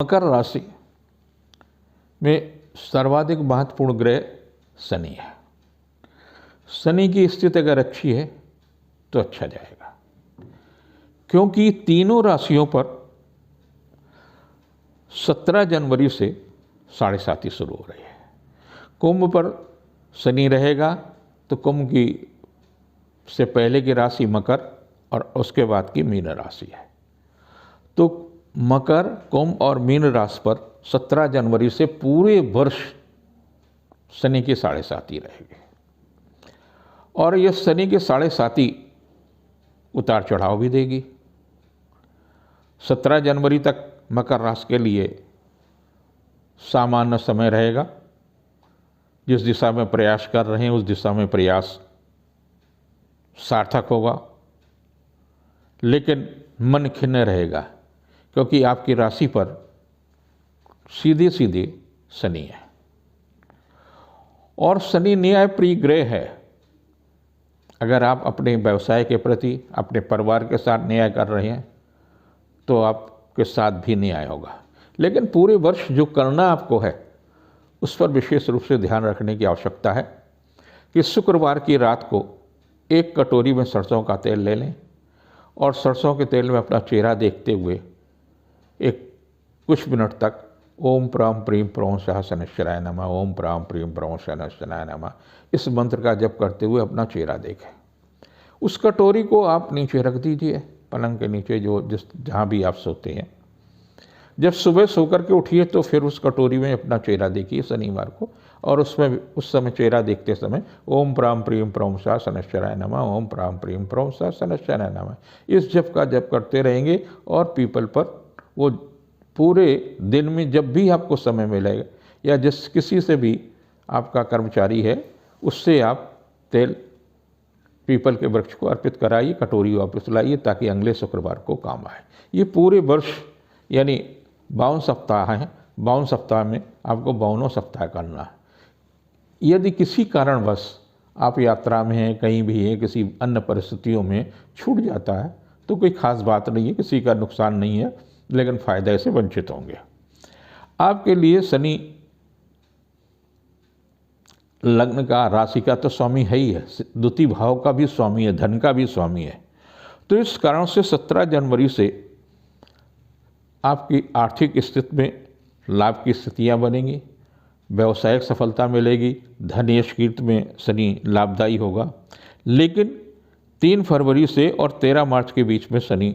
मकर राशि में सर्वाधिक महत्वपूर्ण ग्रह शनि है। शनि की स्थिति अगर अच्छी है तो अच्छा जाएगा, क्योंकि तीनों राशियों पर 17 जनवरी से 7.5 शुरू हो रही है। कुंभ पर शनि रहेगा तो कुंभ की से पहले की राशि मकर और उसके बाद की मीन राशि है। तो मकर, कुंभ और मीन राशि पर 17 जनवरी से पूरे वर्ष शनि की 7.5 रहेगी। और यह शनि की 7.5 उतार चढ़ाव भी देगी। 17 जनवरी तक मकर राशि के लिए सामान्य समय रहेगा। जिस दिशा में प्रयास कर रहे हैं उस दिशा में प्रयास सार्थक होगा, लेकिन मन खिन्न रहेगा, क्योंकि आपकी राशि पर सीधे सीधे शनि है और शनि न्याय प्रिय ग्रह है। अगर आप अपने व्यवसाय के प्रति, अपने परिवार के साथ न्याय कर रहे हैं तो आपके साथ भी न्याय होगा, लेकिन पूरे वर्ष जो करना आपको है उस पर विशेष रूप से ध्यान रखने की आवश्यकता है कि शुक्रवार की रात को एक कटोरी में सरसों का तेल ले लें और सरसों के तेल में अपना चेहरा देखते हुए एक कुछ मिनट तक ओम प्राम प्रीम प्रौं सह शनैश्चराय नमः, ओम प्राम प्रीम प्रौं शनैश्चराय नमः इस मंत्र का जप करते हुए अपना चेहरा देखें। उस कटोरी को आप नीचे रख दीजिए, पलंग के नीचे, जहाँ भी आप सोते हैं। जब सुबह सोकर के उठिए तो फिर उस कटोरी में अपना चेहरा देखिए शनिवार को, और उसमें उस समय चेहरा देखते समय ओम प्राम प्रीम प्रौं सह शनैश्चराय नमः, ओम प्राम प्रीम प्रौं सह शनैश्चराय नमः इस जप का जप करते रहेंगे। और पीपल पर वो पूरे दिन में जब भी आपको समय मिलेगा या जिस किसी से भी आपका कर्मचारी है उससे आप तेल पीपल के वृक्ष को अर्पित कराइए, कटोरी वापस लाइए ताकि अगले शुक्रवार को काम आए। ये पूरे वर्ष यानी 52 सप्ताह हैं, 52 सप्ताह में आपको 52 सप्ताह करना है। यदि किसी कारणवश आप यात्रा में हैं, कहीं भी हैं, किसी अन्य परिस्थितियों में छूट जाता है तो कोई खास बात नहीं है, किसी का नुकसान नहीं है, लेकिन फायदे से वंचित होंगे। आपके लिए शनि लग्न का, राशि का तो स्वामी है ही है, द्वितीय भाव का भी स्वामी है, धन का भी स्वामी है। तो इस कारण से 17 जनवरी से आपकी आर्थिक स्थिति में लाभ की स्थितियां बनेंगी, व्यवसायिक सफलता मिलेगी, धन यश कीर्ति में शनि लाभदायी होगा। लेकिन 3 फरवरी से और 13 मार्च के बीच में शनि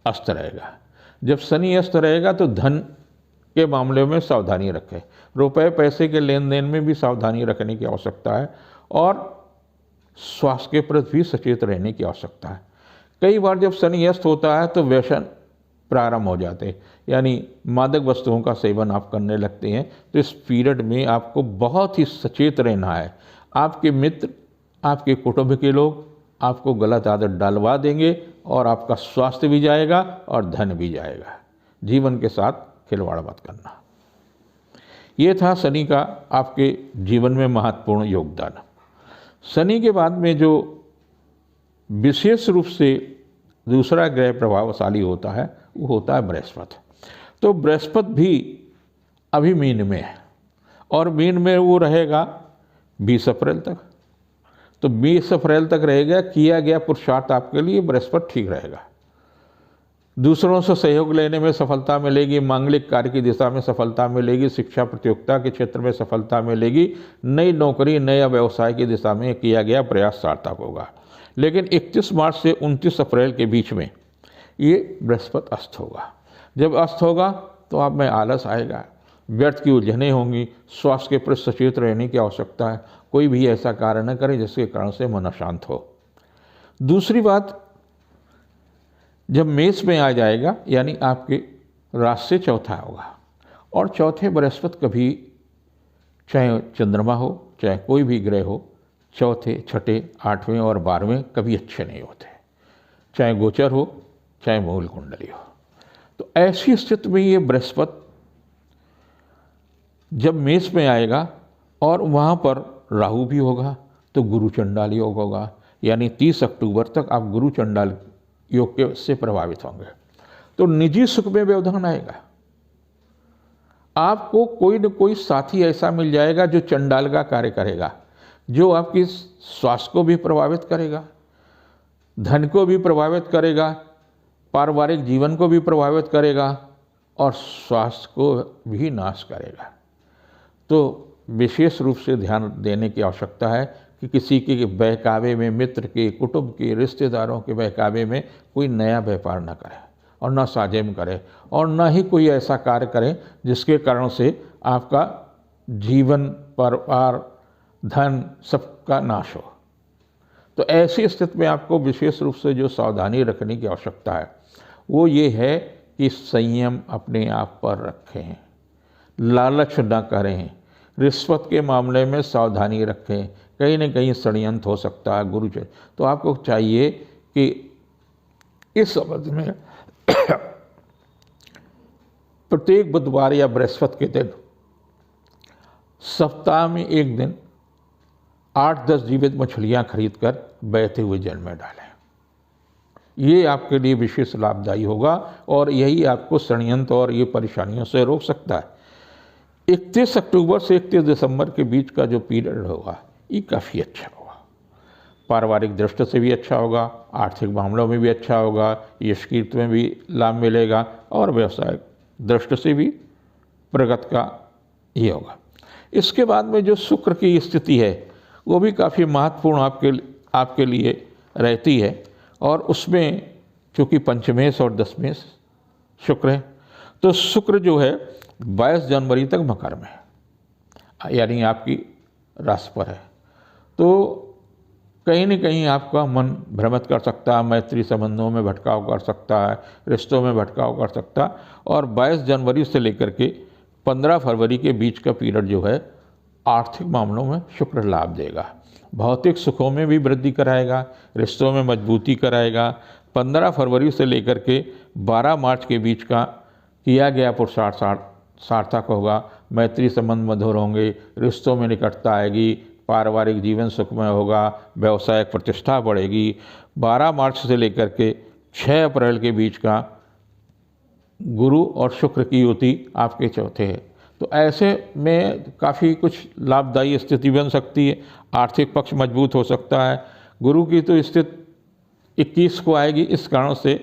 अस्त रहेगा। जब शनि अस्त रहेगा तो धन के मामले में सावधानी रखें, रुपए पैसे के लेन देन में भी सावधानी रखने की आवश्यकता है और स्वास्थ्य के प्रति भी सचेत रहने की आवश्यकता है। कई बार जब शनि अस्त होता है तो व्यसन प्रारंभ हो जाते हैं, यानी मादक वस्तुओं का सेवन आप करने लगते हैं। तो इस पीरियड में आपको बहुत ही सचेत रहना है। आपके मित्र, आपके कुटुंब के लोग आपको गलत आदत डालवा देंगे और आपका स्वास्थ्य भी जाएगा और धन भी जाएगा। जीवन के साथ खिलवाड़ मत करना। ये था शनि का आपके जीवन में महत्वपूर्ण योगदान। शनि के बाद में जो विशेष रूप से दूसरा ग्रह प्रभावशाली होता है वो होता है बृहस्पति। तो बृहस्पति भी अभी मीन में है और मीन में वो रहेगा 20 अप्रैल तक। तो 20 अप्रैल तक रहेगा। किया गया पुरुषार्थ आपके लिए बृहस्पति ठीक रहेगा। दूसरों से सहयोग लेने में सफलता मिलेगी, मांगलिक कार्य की दिशा में सफलता मिलेगी, शिक्षा प्रतियोगिता के क्षेत्र में सफलता मिलेगी, नई नौकरी, नया व्यवसाय की दिशा में किया गया प्रयास सार्थक होगा। लेकिन 31 मार्च से 29 अप्रैल के बीच में ये बृहस्पति अस्त होगा। जब अस्त होगा तो आप में आलस आएगा, व्यर्थ की उलझनें होंगी, स्वास्थ्य के प्रति सचेत रहने की आवश्यकता है। कोई भी ऐसा कार्य न करे जिसके कारण से मन अशांत हो। दूसरी बात, जब मेष में आ जाएगा यानी आपके राशि से चौथा होगा, और चौथे बृहस्पति कभी, चाहे चंद्रमा हो चाहे कोई भी ग्रह हो, चौथे, छठे, 8वें और 12वें कभी अच्छे नहीं होते, चाहे गोचर हो चाहे मूल कुंडली हो। तो ऐसी स्थिति में ये बृहस्पति जब मेष में आएगा और वहाँ पर राहु भी होगा तो गुरु चंडाल योग होगा, यानी 30 अक्टूबर तक आप गुरु चंडाल योग के से प्रभावित होंगे। तो निजी सुख में व्यवधान आएगा, आपको कोई न कोई साथी ऐसा मिल जाएगा जो चंडाल का कार्य करेगा, जो आपकी स्वास्थ्य को भी प्रभावित करेगा, धन को भी प्रभावित करेगा, पारिवारिक जीवन को भी प्रभावित करेगा और स्वास्थ्य को भी नाश करेगा। तो विशेष रूप से ध्यान देने की आवश्यकता है कि किसी के बहकावे में, मित्र के, कुटुंब के, रिश्तेदारों के बहकावे में कोई नया व्यापार न करे और न साझेम करे और न ही कोई ऐसा कार्य करे जिसके कारण से आपका जीवन, परिवार, धन सबका नाश हो। तो ऐसी स्थिति में आपको विशेष रूप से जो सावधानी रखने की आवश्यकता है वो ये है कि संयम अपने आप पर रखें, लालच न करें, रिश्वत के मामले में सावधानी रखें, कहीं न कहीं षड्यंत्र हो सकता है गुरु जी। तो आपको चाहिए कि इस अवधि में प्रत्येक बुधवार या बृहस्पति के दिन सप्ताह में एक दिन 8-10 जीवित मछलियां खरीदकर बहते हुए जल में डालें। ये आपके लिए विशेष लाभदायी होगा और यही आपको षड्यंत्र और ये परेशानियों से रोक सकता है। 31 अक्टूबर से 31 दिसंबर के बीच का जो पीरियड होगा ये काफ़ी अच्छा होगा, पारिवारिक दृष्टि से भी अच्छा होगा, आर्थिक मामलों में भी अच्छा होगा, यश कीर्ति में भी लाभ मिलेगा और व्यवसायिक दृष्टि से भी प्रगति का ये होगा। इसके बाद में जो शुक्र की स्थिति है वो भी काफ़ी महत्वपूर्ण आपके लिए रहती है और उसमें चूँकि पंचमेश और दशमेश शुक्र है, तो शुक्र जो है 22 जनवरी तक मकर में है, यानी आपकी राशि पर है। तो कहीं न कहीं आपका मन भ्रमित कर सकता है, मैत्री संबंधों में भटकाव कर सकता है, रिश्तों में भटकाव कर सकता है और 22 जनवरी से लेकर के 15 फरवरी के बीच का पीरियड जो है आर्थिक मामलों में शुक्र लाभ देगा, भौतिक सुखों में भी वृद्धि कराएगा, रिश्तों में मजबूती कराएगा। 15 फरवरी से लेकर के 12 मार्च के बीच का किया गया पुरुषार्थ सार्थक होगा, मैत्री संबंध मधुर होंगे, रिश्तों में निकटता आएगी, पारिवारिक जीवन सुखमय होगा, व्यवसायिक प्रतिष्ठा बढ़ेगी। 12 मार्च से लेकर के 6 अप्रैल के बीच का गुरु और शुक्र की युति आपके चौथे है। तो ऐसे में काफ़ी कुछ लाभदायी स्थिति बन सकती है, आर्थिक पक्ष मजबूत हो सकता है। गुरु की तो स्थिति 21 को आएगी, इस कारण से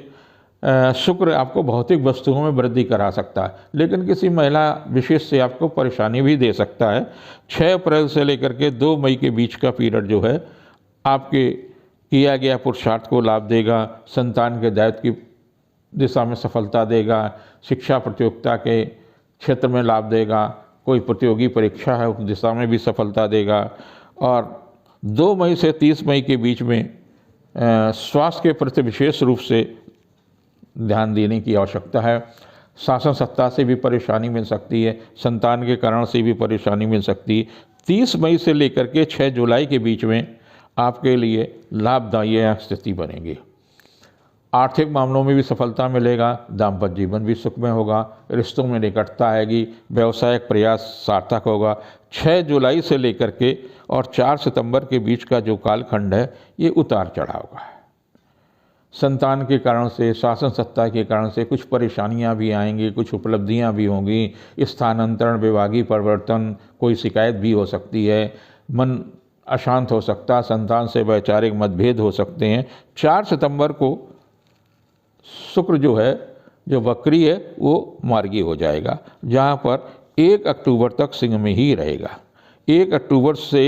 शुक्र आपको भौतिक वस्तुओं में वृद्धि करा सकता है, लेकिन किसी महिला विशेष से आपको परेशानी भी दे सकता है। 6 अप्रैल से लेकर के 2 मई के बीच का पीरियड जो है आपके किया गया पुरुषार्थ को लाभ देगा, संतान के दायित्व की दिशा में सफलता देगा, शिक्षा प्रतियोगिता के क्षेत्र में लाभ देगा, कोई प्रतियोगी परीक्षा है उस दिशा में भी सफलता देगा। और 2 मई से 30 मई के बीच में स्वास्थ्य के प्रति विशेष रूप से ध्यान देने की आवश्यकता है। शासन सत्ता से भी परेशानी मिल सकती है, संतान के कारण से भी परेशानी मिल सकती है। 30 मई से लेकर के 6 जुलाई के बीच में आपके लिए लाभदायी स्थिति बनेगी, आर्थिक मामलों में भी सफलता मिलेगा, दाम्पत्य जीवन भी सुखमय होगा, रिश्तों में निकटता आएगी, व्यवसायिक प्रयास सार्थक होगा। 6 जुलाई से लेकर के और 4 सितंबर के बीच का जो कालखंड है ये उतार चढ़ाव का है। संतान के कारण से, शासन सत्ता के कारण से कुछ परेशानियां भी आएंगी, कुछ उपलब्धियां भी होंगी, स्थानांतरण, विभागीय परिवर्तन, कोई शिकायत भी हो सकती है, मन अशांत हो सकता है, संतान से वैचारिक मतभेद हो सकते हैं। 4 सितंबर को शुक्र जो है, जो वक्री है, वो मार्गी हो जाएगा, जहाँ पर 1 अक्टूबर तक सिंह में ही रहेगा। 1 अक्टूबर से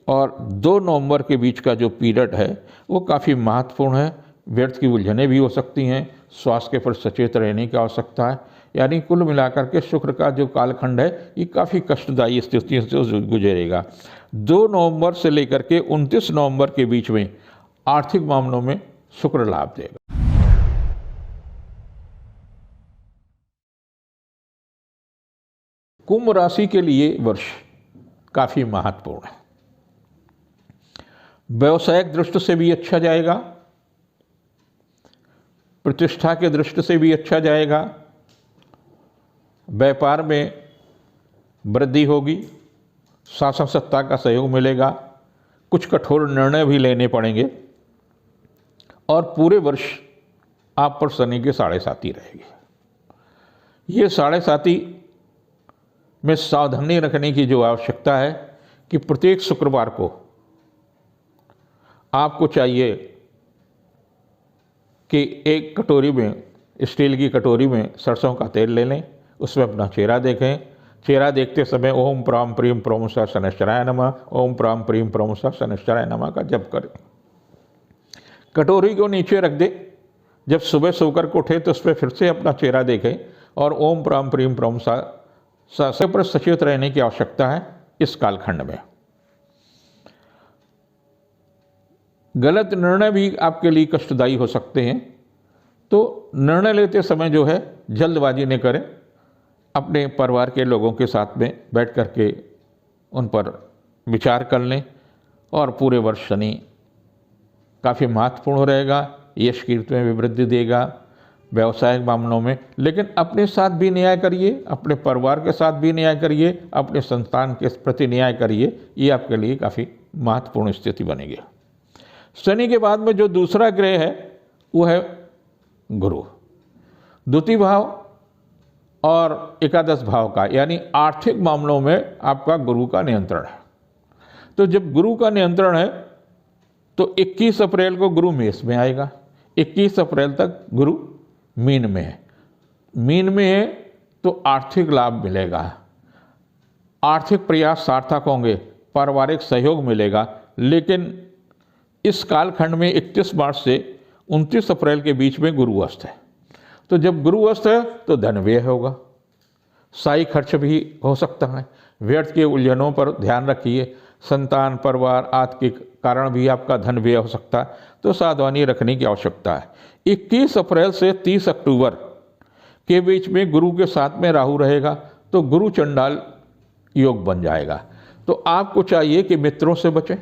और 2 नवंबर के बीच का जो पीरियड है वो काफ़ी महत्वपूर्ण है, व्यर्थ की उलझनें भी हो सकती हैं, स्वास्थ्य के प्रति सचेत रहने की आवश्यकता है। यानी कुल मिलाकर के शुक्र का जो कालखंड है ये काफ़ी कष्टदायी स्थिति से गुजरेगा। 2 नवंबर से लेकर के 29 नवंबर के बीच में आर्थिक मामलों में शुक्र लाभ देगा। कुंभ राशि के लिए वर्ष काफ़ी महत्वपूर्ण है, व्यवसायिक दृष्टि से भी अच्छा जाएगा, प्रतिष्ठा के दृष्टि से भी अच्छा जाएगा, व्यापार में वृद्धि होगी, शासन सत्ता का सहयोग मिलेगा, कुछ कठोर निर्णय भी लेने पड़ेंगे और पूरे वर्ष आप पर शनि के 7.5 रहेगी। ये 7.5 में सावधानी रखने की जो आवश्यकता है कि प्रत्येक शुक्रवार को आपको चाहिए कि एक कटोरी में, स्टील की कटोरी में सरसों का तेल ले लें, उसमें अपना चेहरा देखें। चेहरा देखते समय ओम प्राम प्रीम प्रोमसा शनैश्चराय नमः, ओम प्राम प्रीम प्रोमसा शनैश्चराय नमः का जप करें। कटोरी को नीचे रख दे, जब सुबह सोकर को उठे तो उस पर फिर से अपना चेहरा देखें और ओम प्राम प्रीम प्रोमसा से पर सचेत रहने की आवश्यकता है। इस कालखंड में गलत निर्णय भी आपके लिए कष्टदायी हो सकते हैं, तो निर्णय लेते समय जो है जल्दबाजी न करें। अपने परिवार के लोगों के साथ में बैठ कर के उन पर विचार कर लें और पूरे वर्ष शनि काफ़ी महत्वपूर्ण रहेगा, यश कीर्ति में भी वृद्धि देगा व्यवसायिक मामलों में। लेकिन अपने साथ भी न्याय करिए, अपने परिवार के साथ भी न्याय करिए, अपने संतान के प्रति न्याय करिए, ये आपके लिए काफ़ी महत्वपूर्ण स्थिति बनेगी। शनि के बाद में जो दूसरा ग्रह है वो है गुरु। द्वितीय भाव और एकादश भाव का, यानी आर्थिक मामलों में आपका गुरु का नियंत्रण है। तो जब गुरु का नियंत्रण है तो 21 अप्रैल को गुरु मेष में आएगा, 21 अप्रैल तक गुरु मीन में है। मीन में है तो आर्थिक लाभ मिलेगा, आर्थिक प्रयास सार्थक होंगे, पारिवारिक सहयोग मिलेगा। लेकिन इस कालखंड में 31 मार्च से 29 अप्रैल के बीच में गुरु अस्त है। तो जब गुरु अस्त है तो धन व्यय होगा, साई खर्च भी हो सकता है। व्यर्थ के उलझनों पर ध्यान रखिए। संतान, परिवार आदि के कारण भी आपका धन व्यय हो सकता है, तो सावधानी रखने की आवश्यकता है। 21 अप्रैल से 30 अक्टूबर के बीच में गुरु के साथ में राहु रहेगा, तो गुरु चंडाल योग बन जाएगा। तो आपको चाहिए कि मित्रों से बचें,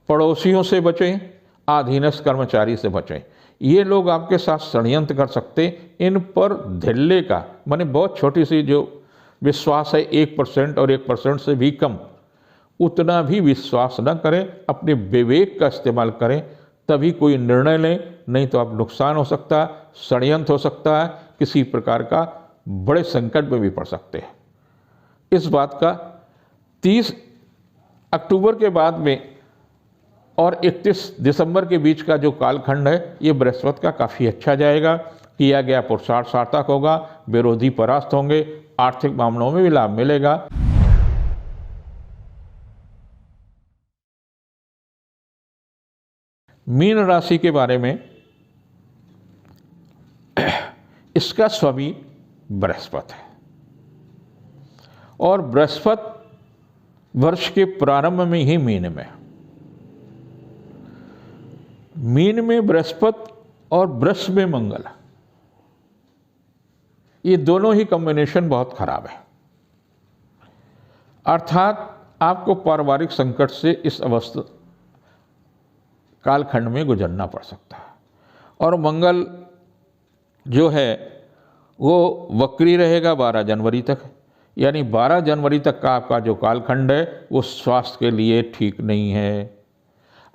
पड़ोसियों से बचें, अधीनस्थ कर्मचारी से बचें। ये लोग आपके साथ षड्यंत्र कर सकते, इन पर धिल्ले का माने बहुत छोटी सी जो विश्वास है 1% और 1% से भी कम, उतना भी विश्वास न करें। अपने विवेक का इस्तेमाल करें, तभी कोई निर्णय लें, नहीं तो आप नुकसान हो सकता है, षड्यंत्र हो सकता है, किसी प्रकार का बड़े संकट में भी पड़ सकते हैं। इस बात का 30 अक्टूबर के बाद में और 31 दिसंबर के बीच का जो कालखंड है, ये बृहस्पति का काफ़ी अच्छा जाएगा। किया गया पुरुषार्थ सार्थक होगा, विरोधी परास्त होंगे, आर्थिक मामलों में भी लाभ मिलेगा। मीन राशि के बारे में, इसका स्वामी बृहस्पति है और बृहस्पति वर्ष के प्रारंभ में ही मीन में, मीन में बृहस्पति और वृष में मंगल, ये दोनों ही कॉम्बिनेशन बहुत खराब है। अर्थात आपको पारिवारिक संकट से इस अवस्था कालखंड में गुजरना पड़ सकता है। और मंगल जो है वो वक्री रहेगा 12 जनवरी तक, यानी 12 जनवरी तक का आपका जो कालखंड है वो स्वास्थ्य के लिए ठीक नहीं है।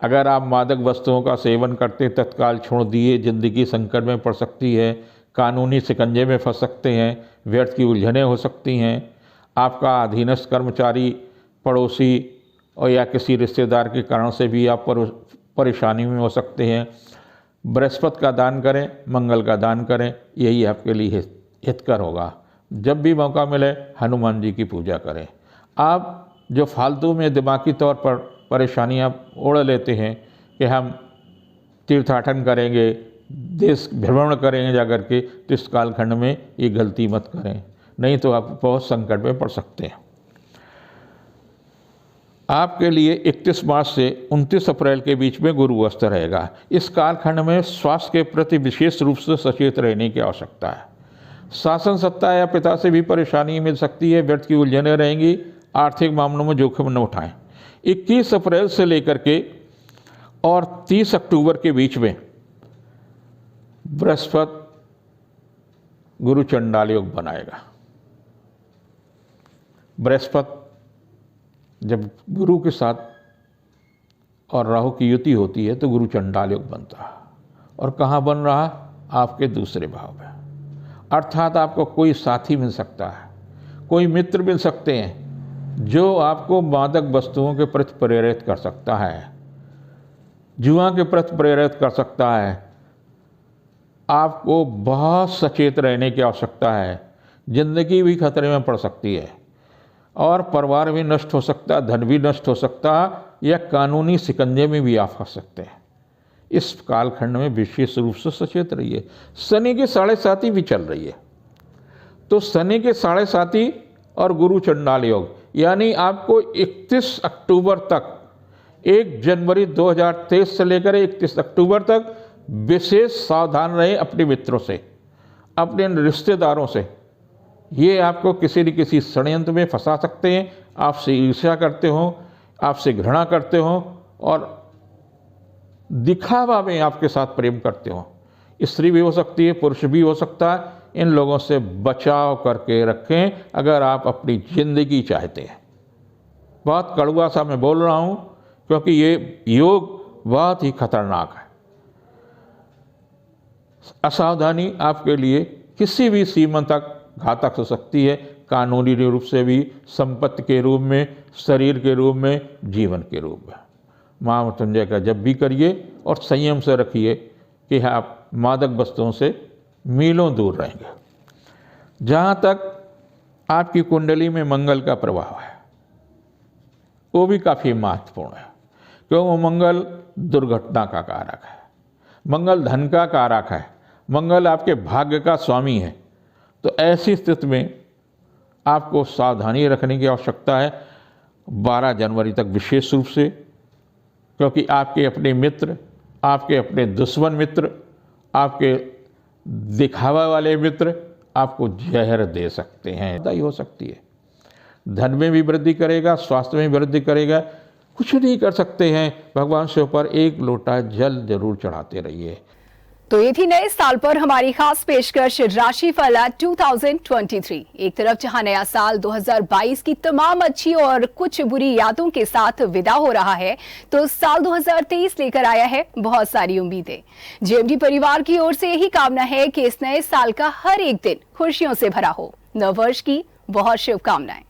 अगर आप मादक वस्तुओं का सेवन करते तत्काल छोड़ दिए, जिंदगी संकट में पड़ सकती है, कानूनी शिकंजे में फंस सकते हैं, व्यर्थ की उलझनें हो सकती हैं। आपका अधीनस्थ कर्मचारी, पड़ोसी और या किसी रिश्तेदार के कारण से भी आप परेशानी में हो सकते हैं। बृहस्पति का दान करें, मंगल का दान करें, यही आपके लिए हितकर होगा। जब भी मौका मिले हनुमान जी की पूजा करें। आप जो फालतू में दिमागी तौर पर परेशानियां ओढ़ लेते हैं कि हम तीर्थाटन करेंगे, देश भ्रमण करेंगे जाकर के, तो इस कालखंड में ये गलती मत करें, नहीं तो आप बहुत संकट में पड़ सकते हैं। आपके लिए 31 मार्च से 29 अप्रैल के बीच में गुरु अस्त रहेगा। इस कालखंड में स्वास्थ्य के प्रति विशेष रूप से सचेत रहने की आवश्यकता है। शासन सत्ता या पिता से भी परेशानी मिल सकती है, व्यर्थ की उलझनें रहेंगी, आर्थिक मामलों में जोखिम न उठाएं। 21 अप्रैल से लेकर के और 30 अक्टूबर के बीच में बृहस्पति गुरु चंडाल योग बनाएगा। बृहस्पति जब गुरु के साथ और राहु की युति होती है तो गुरु चंडाल योग बनता है। और कहाँ बन रहा? आपके दूसरे भाव में। अर्थात आपको कोई साथी मिल सकता है, कोई मित्र मिल सकते हैं जो आपको मादक वस्तुओं के प्रति प्रेरित कर सकता है, जुआ के प्रति प्रेरित कर सकता है। आपको बहुत सचेत रहने की आवश्यकता है। जिंदगी भी खतरे में पड़ सकती है और परिवार भी नष्ट हो सकता है, धन भी नष्ट हो सकता है या कानूनी शिकंजे में भी आप फंस सकते हैं। इस कालखंड में विशेष रूप से सचेत रहिए। शनि की 7.5 भी चल रही है, तो शनि के 7.5 और गुरु चंडाल योग, यानी आपको 31 अक्टूबर तक, 1 जनवरी 2023 से लेकर 31 अक्टूबर तक विशेष सावधान रहें अपने मित्रों से, अपने रिश्तेदारों से। ये आपको किसी न किसी षड्यंत्र में फंसा सकते हैं, आपसे ईर्ष्या करते हो, आपसे घृणा करते हो और दिखावा में आपके साथ प्रेम करते हो। स्त्री भी हो सकती है, पुरुष भी हो सकता है। इन लोगों से बचाव करके रखें अगर आप अपनी ज़िंदगी चाहते हैं। बहुत कड़वा सा मैं बोल रहा हूँ क्योंकि ये योग बहुत ही खतरनाक है। असावधानी आपके लिए किसी भी सीमा तक घातक हो सकती है, कानूनी रूप से भी, संपत्ति के रूप में, शरीर के रूप में, जीवन के रूप में। महामृत्युंजय का जप भी करिए और संयम से रखिए कि आप मादक वस्तुओं से मीलों दूर रहेंगे। जहाँ तक आपकी कुंडली में मंगल का प्रभाव है वो भी काफ़ी महत्वपूर्ण है, क्योंकि वो मंगल दुर्घटना का कारक है, मंगल धन का कारक है, मंगल आपके भाग्य का स्वामी है। तो ऐसी स्थिति में आपको सावधानी रखने की आवश्यकता है 12 जनवरी तक विशेष रूप से, क्योंकि आपके अपने मित्र, आपके अपने दुश्मन मित्र, आपके दिखावा वाले मित्र आपको जहर दे सकते हैं, दाई हो सकती है। धन में भी वृद्धि करेगा, स्वास्थ्य में भी वृद्धि करेगा। कुछ नहीं कर सकते हैं, भगवान से ऊपर 1 लोटा जल जरूर चढ़ाते रहिए। तो ये थी नए साल पर हमारी खास पेशकश राशिफल 2023। एक तरफ जहां नया साल 2022 की तमाम अच्छी और कुछ बुरी यादों के साथ विदा हो रहा है, तो साल 2023 लेकर आया है बहुत सारी उम्मीदें। जेएमडी परिवार की ओर से यही कामना है कि इस नए साल का हर एक दिन खुशियों से भरा हो। नववर्ष की बहुत शुभकामनाएं।